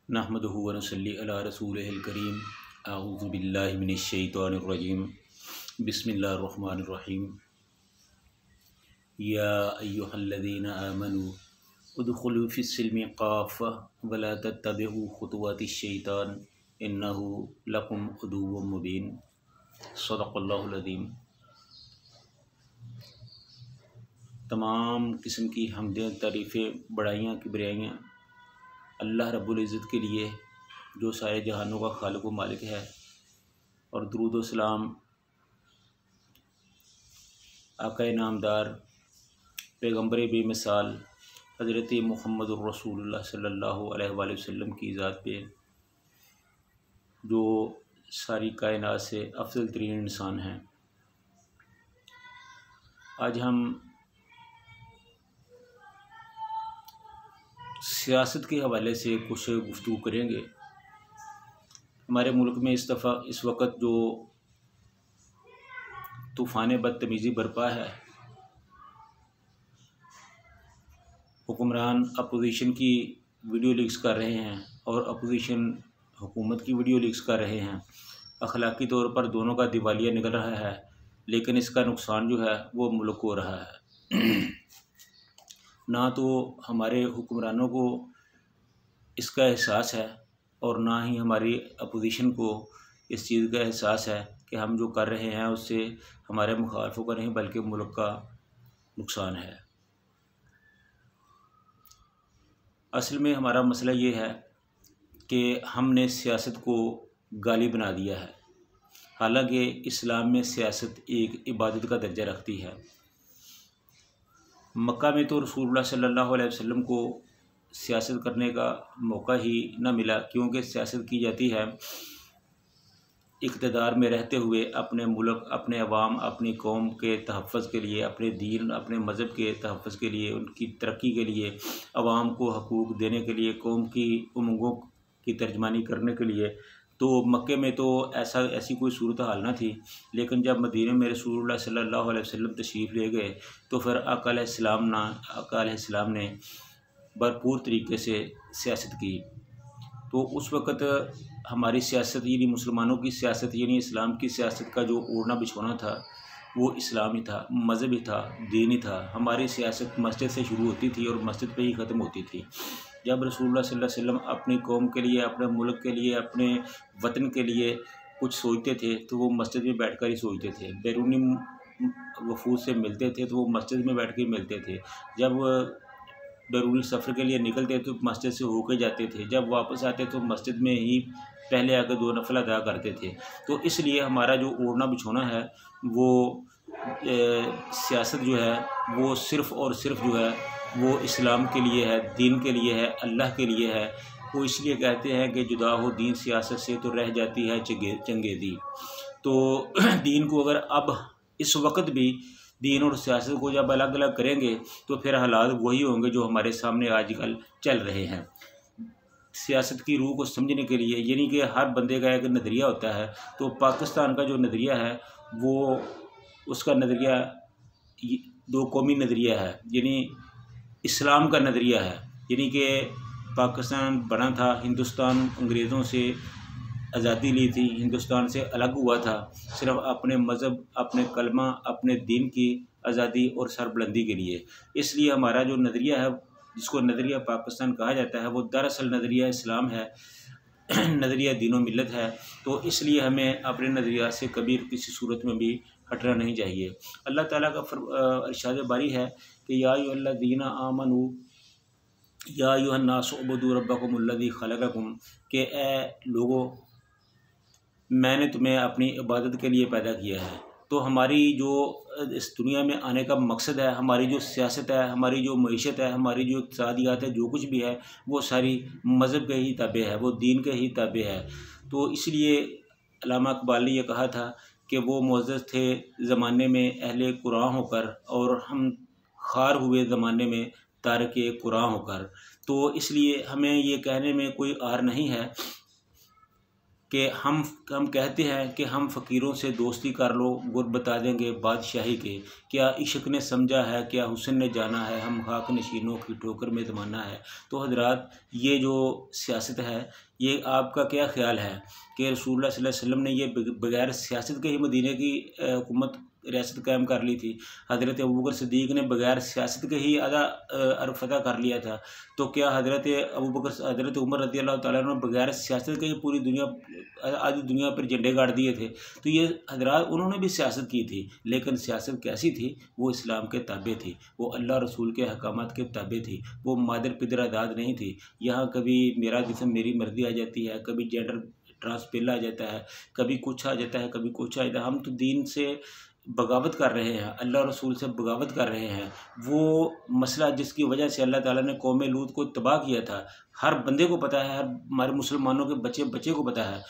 नहमदुहु व नसल्ली अला रसूलिहिल करीम। अऊज़ु बिल्लाहि मिनश शैतानिर रजीम। बिस्मिल्लाहिर रहमानिर रहीम। या अय्युहल्लज़ीना आमनू उदखुलू फिस्सिल्मि काफ़्फ़ा व ला तत्तबिउ खुतुवातिश शैतान इन्नहु लकुम अदुव्वुम मुबीन। सदक़ल्लाहुल अज़ीम। तमाम किस्म की हम्दें, तारीफ़ें, बड़ाइयाँ, किबरियाइयाँ अल्लाह रब्बुल इज़्ज़त के लिए जो सारे जहानों का खालिक व मालिक है, और दुरूद व सलाम आक़ाए नामदार पैगम्बर बेमिसाल हज़रत मुहम्मदुर रसूलुल्लाह सल्लल्लाहु अलैहि वसल्लम की ज़ात पे, जो सारी कायनात से अफज़ल तरीन इंसान हैं। आज हम सियासत के हवाले से कुछ गुफ्तगू करेंगे। हमारे मुल्क में इस वक्त जो तूफ़ान बदतमीज़ी बरपा है, हुक्मरान अपोजिशन की वीडियो लीक्स कर रहे हैं और अपोजिशन हुकूमत की वीडियो लीक्स कर रहे हैं। अखलाकी तौर पर दोनों का दिवालिया निकल रहा है, लेकिन इसका नुकसान जो है वो मुल्क को हो रहा है। ना तो हमारे हुक्मरानों को इसका एहसास है और ना ही हमारी अपोजिशन को इस चीज़ का एहसास है कि हम जो कर रहे हैं उससे हमारे मुखालफों का नहीं बल्कि मुल्क का नुकसान है। असल में हमारा मसला ये है कि हमने सियासत को गाली बना दिया है, हालांकि इस्लाम में सियासत एक इबादत का दर्जा रखती है। मक्का में तो रसूलुल्लाह सल्लल्लाहु अलैहि वसल्लम को सियासत करने का मौका ही न मिला, क्योंकि सियासत की जाती है इक़्तिदार में रहते हुए अपने मुल्क, अपने अवाम, अपनी कौम के तहफ़्फ़ुज़ के लिए, अपने दीन, अपने मज़हब के तहफ़्फ़ुज़ के लिए, उनकी तरक्की के लिए, अवाम को हकूक़ देने के लिए, कौम की उमंगों की तर्जमानी करने के लिए। तो मक्के में तो ऐसी कोई सूरत हाल न थी, लेकिन जब मदीने में रसूलुल्लाह सल्लल्लाहु अलैहि वसल्लम तशरीफ़ ले गए तो फिर आका अलैहिस्सलाम ने भरपूर तरीके से सियासत की। तो उस वक़्त हमारी सियासत यानी मुसलमानों की सियासत यानी इस्लाम की सियासत का जो ओढ़ना बिछोना था वो इस्लाम ही था, मज़हब ही था, दीन ही था। हमारी सियासत मस्जिद से शुरू होती थी और मस्जिद पे ही ख़त्म होती थी। जब रसूलुल्लाह सल्लल्लाहु अलैहि वसल्लम अपनी कौम के लिए, अपने मुल्क के लिए, अपने वतन के लिए कुछ सोचते थे तो वो मस्जिद में बैठकर ही सोचते थे। बैरूनी वफूद से मिलते थे तो वो मस्जिद में बैठ कर मिलते थे। जब बैरूनी सफ़र के लिए निकलते तो मस्जिद से होकर जाते थे, जब वापस आते तो मस्जिद में ही पहले आकर 2 नफल अदा करते थे। तो इसलिए हमारा जो ओढ़ना बिछोना है वो सियासत जो है वो सिर्फ़ और सिर्फ जो है वो इस्लाम के लिए है, दीन के लिए है, अल्लाह के लिए है। वो इसलिए कहते हैं कि जुदा हो दीन सियासत से तो रह जाती है चंगेज़ी। तो दीन को अगर अब इस वक्त भी दीन और सियासत को जब अलग अलग करेंगे तो फिर हालात वही होंगे जो हमारे सामने आजकल चल रहे हैं। सियासत की रूह को समझने के लिए यानी कि हर बंदे का एक नज़रिया होता है। तो पाकिस्तान का जो नज़रिया है वो उसका नज़रिया 2 कौमी नज़रिया है, यानी इस्लाम का नज़रिया है। यानी कि पाकिस्तान बना था, हिंदुस्तान अंग्रेज़ों से आज़ादी ली थी, हिंदुस्तान से अलग हुआ था सिर्फ़ अपने मज़हब, अपने कलमा, अपने दीन की आज़ादी और सरबुलंदी के लिए। इसलिए हमारा जो नज़रिया है, जिसको नज़रिया पाकिस्तान कहा जाता है, वो दरअसल नज़रिया इस्लाम है, नज़रिया दीन व मिल्लत है। तो इसलिए हमें अपने नज़रिया से कभी किसी सूरत में भी हटना नहीं चाहिए। अल्लाह ताला का इरशाद बारी है कि या अय्युहल्लज़ीना आमनू या अय्युहन्नासु उबुदू रब्बकुमुल्लज़ी खलक़कुम, कि ए लोगों, मैंने तुम्हें अपनी इबादत के लिए पैदा किया है। तो हमारी जो इस दुनिया में आने का मकसद है, हमारी जो सियासत है, हमारी जो मईशत है, हमारी जो इक़्तिसादियात है, जो कुछ भी है वो सारी मज़हब के ही ताबे है, वो दीन के ही ताबे है। तो इसलिए अल्लामा इक़बाल ने ये कहा था कि वो मुअज़्ज़ज़ थे ज़माने में अहले कुरान होकर और हम ख़ार हुए ज़माने में तारिके कुरान होकर। तो इसलिए हमें ये कहने में कोई आर नहीं है कि हम कहते हैं कि हम फ़कीरों से दोस्ती कर लो, गुर बता देंगे बादशाही के। क्या इश्क ने समझा है, क्या हुस्न ने जाना है, हम खाक नशीनों की ठोकर में ज़माना है। तो हज़रात, ये जो सियासत है, ये आपका क्या ख़्याल है कि रसूलुल्लाह सल्लल्लाहु अलैहि वसल्लम ने ये बग़ैर सियासत के ही मदीने की हुकूमत रियासत कायम कर ली थी। हज़रत अबू बकर सिद्दीक़ ने बग़ैर सियासत के ही आधा अरब फ़तह कर लिया था। तो क्या हज़रत उमर रज़ी अल्लाह तआला अन्हु ने बग़ैर सियासत के ही पूरी दुनिया, आधी दुनिया पर झंडे गाड़ दिए थे। तो ये हज़रात, उन्होंने भी सियासत की थी, लेकिन सियासत कैसी थी? वो इस्लाम के ताबे थी, वो अल्लाह रसूल के अहकामात के ताबे थी, वो मादर पिदर आज़ाद नहीं थी। यहाँ कभी मेरा जिस्म मेरी मर्ज़ी आ जाती है, कभी जेंडर ट्रांसपेल आ जाता है, कभी कुछ आ जाता है, कभी कुछ आ जाता है। हम तो दीन से बगावत कर रहे हैं, अल्लाह रसूल से बगावत कर रहे हैं। वो मसला जिसकी वजह से अल्लाह ताला ने कौम लूत को तबाह किया था, हर बंदे को पता है, हर हमारे मुसलमानों के बच्चे बच्चे को पता है।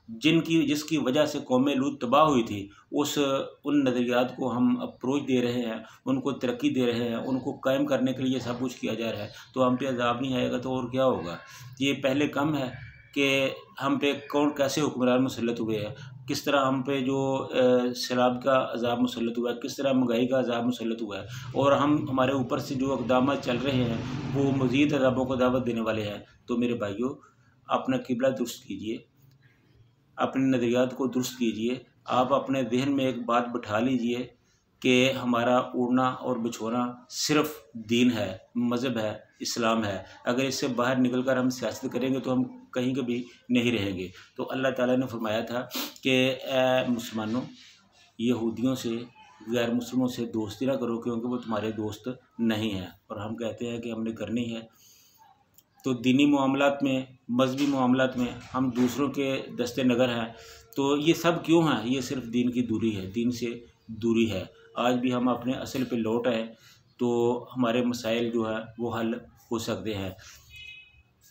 जिसकी वजह से कौम लूत तबाह हुई थी, उन नज़रियात को हम अप्रोच दे रहे हैं, उनको तरक्की दे रहे हैं, उनको कायम करने के लिए सब कुछ किया जा रहा है। तो हम पे अज़ाब नहीं आएगा तो और क्या होगा? ये पहले कम है कि हम पे कौन कैसे हुक्मरान मुसल्लत हुए हैं, किस तरह हम पे जो सैलाब का अज़ाब मुसल्लत हुआ है, किस तरह महंगाई का अज़ाब मुसल्लत हुआ है, और हमारे ऊपर से जो इक़दाम चल रहे हैं वो मज़ीद अज़ाबों को दावत देने वाले हैं। तो मेरे भाइयों, अपना किबला दुरुस्त कीजिए, अपने नज़रियात को दुरुस्त कीजिए। आप अपने ज़हन में एक बात बिठा लीजिए कि हमारा उड़ना और बिछोना सिर्फ़ दीन है, मज़हब है, इस्लाम है। अगर इससे बाहर निकल कर हम सियासत करेंगे तो हम कहीं कभी नहीं रहेंगे। तो अल्लाह ताला ने फरमाया था कि ए मुसलमानों, यहूदियों से, गैर मुस्लिमों से दोस्ती ना करो, क्योंकि वो तुम्हारे दोस्त नहीं हैं। और हम कहते हैं कि हमने करनी है। तो दीनी मामलात में, मज़हबी मामलात में हम दूसरों के दस्ते नगर हैं। तो ये सब क्यों हैं? ये सिर्फ़ दीन की दूरी है, दीन से दूरी है। आज भी हम अपने असल पे लौट आए तो हमारे मसाइल जो है वो हल हो सकते हैं।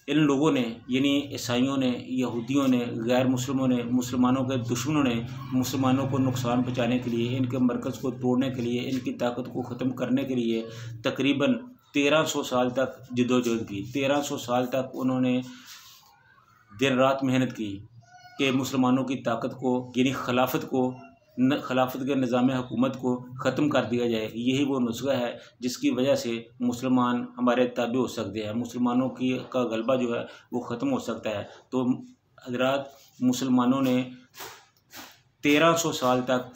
इन लोगों ने, यानी ईसाइयों ने, यहूदियों ने, गैर मुस्लिमों ने, मुसलमानों के दुश्मनों ने मुसलमानों को नुकसान पहुँचाने के लिए, इनके मरकज़ को तोड़ने के लिए, इनकी ताकत को ख़त्म करने के लिए तकरीबन 1300 साल तक जद्दोजहद की। 1300 साल तक उन्होंने दिन रात मेहनत की कि मुसलमानों की ताकत को, यानी खिलाफत के निज़ाम हुकूमत को ख़त्म कर दिया जाए। यही वो नुस्ख़ा है जिसकी वजह से मुसलमान हमारे ताबे हो सकते हैं, मुसलमानों का गलबा जो है वो ख़त्म हो सकता है। तो हज़रात, मुसलमानों ने 1300 साल तक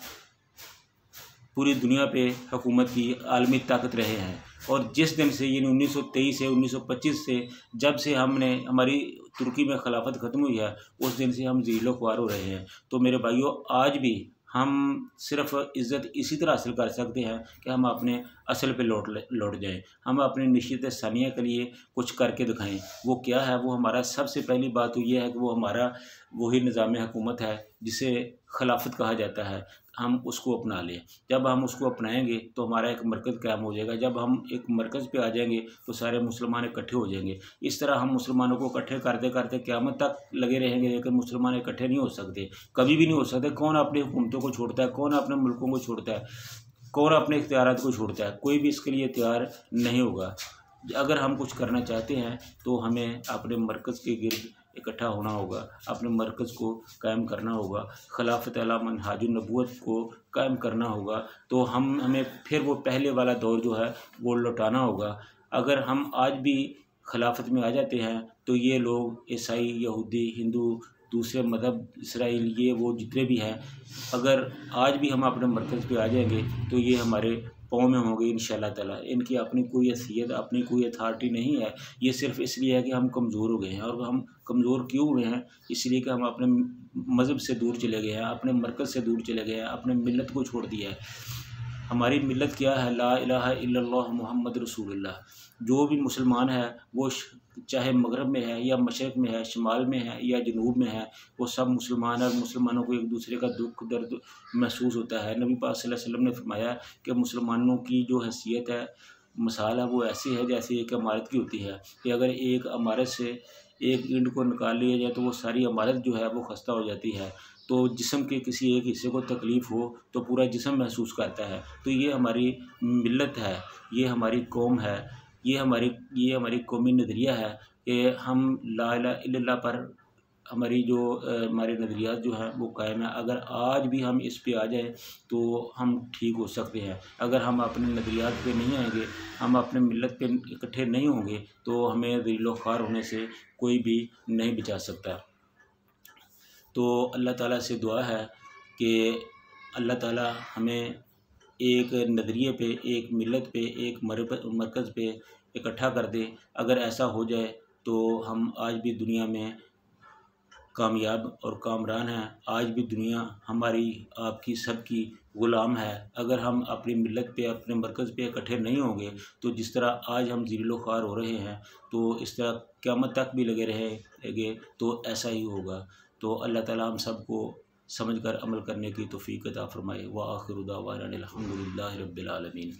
पूरी दुनिया पे हुकूमत की, आलमी ताकत रहे हैं। और जिस दिन से, यानी 1923 से 1925 से, जब से हमारी तुर्की में खिलाफत ख़त्म हुई है, उस दिन से हम ज़ीलो ख्वार हो रहे हैं। तो मेरे भाइयों, आज भी हम सिर्फ़ इज़्ज़त इसी तरह हासिल कर सकते हैं कि हम अपने असल पे लौट जाएँ। हम अपनी निश्चित सानिया के लिए कुछ करके दिखाएँ। वो क्या है? वो हमारा सबसे पहली बात तो ये है कि वो हमारा वही निज़ाम हुकूमत है जिसे खिलाफत कहा जाता है, हम उसको अपना लें। जब हम उसको अपनाएंगे तो हमारा एक मरकज़ कायम हो जाएगा। जब हम एक मरकज़ पे आ जाएंगे तो सारे मुसलमान इकट्ठे हो जाएंगे। इस तरह हम मुसलमानों को इकट्ठे करते करते क़यामत तक लगे रहेंगे, लेकिन मुसलमान इकट्ठे नहीं हो सकते, कभी भी नहीं हो सकते। कौन अपनी हुकूमतों को छोड़ता है? कौन अपने मुल्कों को छोड़ता है? कौन अपने इख्तियारात को छोड़ता है? कोई भी इसके लिए तैयार नहीं होगा। अगर हम कुछ करना चाहते हैं तो हमें अपने मरकज़ के गिर्द इकट्ठा होना होगा, अपने मरकज़ को कायम करना होगा, खिलाफत अला मनहाजुन नबूवत को कायम करना होगा। तो हमें फिर वो पहले वाला दौर जो है वो लौटाना होगा। अगर हम आज भी खिलाफत में आ जाते हैं तो ये लोग, ईसाई, यहूदी, हिंदू, दूसरे मज़हब, इसराइल, ये वो जितने भी हैं, अगर आज भी हम अपने मरकज़ पे आ जाएंगे तो ये हमारे पाँव में होंगे इंशाअल्लाह ताला। इनकी अपनी कोई हैसियत, अपनी कोई अथॉरिटी नहीं है। ये सिर्फ़ इसलिए है कि हम कमज़ोर हो गए हैं। और हम कमज़ोर क्यों हुए हैं? इसलिए कि हम अपने मज़हब से दूर चले गए हैं, अपने मरकज़ से दूर चले गए हैं, अपने मिल्लत को छोड़ दिया है। हमारी मिल्लत क्या है? ला इलाहा इल्लल्लाह मुहम्मद रसूलुल्लाह। जो भी मुसलमान है वो चाहे मगरब में है या मशरक़ में है, शुमाल में है या जनूब में है, वो सब मुसलमान है। और मुसलमानों को एक दूसरे का दुख दर्द महसूस होता है। नबी पाक सल्लल्लाहु अलैहि वसल्लम ने फरमाया कि मुसलमानों की जो हैसियत है, मिसाल है, वो ऐसी है जैसे एक इमारत की होती है कि अगर एक इमारत से एक ईंट को निकाल लिया जाए तो वो सारी इमारत जो है वो खस्ता हो जाती है। तो जिस्म के किसी एक हिस्से को तकलीफ़ हो तो पूरा जिस्म महसूस करता है। तो ये हमारी मिल्लत है, ये हमारी कौम है, ये हमारी कौमी नज़रिया है कि हम ला इलाहा इल्लल्लाह पर हमारी जो हमारे नज़रियात जो हैं वो कायम है। अगर आज भी हम इस पे आ जाएं तो हम ठीक हो सकते हैं। अगर हम अपने नज़रियात पे नहीं आएंगे, हम अपने मिलत पे इकट्ठे नहीं होंगे, तो हमें ज़लील ख़ार होने से कोई भी नहीं बचा सकता। तो अल्लाह ताला से दुआ है कि अल्लाह ताला हमें एक नज़रिए पे, एक मिलत पे, एक मरकज़ पे इकट्ठा कर दे। अगर ऐसा हो जाए तो हम आज भी दुनिया में कामयाब और कामरान हैं। आज भी दुनिया हमारी, आपकी, सबकी ग़ुलाम है। अगर हम अपनी मिलत पे, अपने मरकज़ पे इकट्ठे नहीं होंगे तो जिस तरह आज हम ज़लील ख़ार हो रहे हैं, तो इस तरह क़यामत तक भी लगे रहेंगे तो ऐसा ही होगा। तो अल्लाह ताला हम सबको समझ कर अमल करने की तौफ़ीक़ अता फ़रमाए। व आखिरु दावाना अनिल हम्दुलिल्लाहि रब्बिल आलमीन।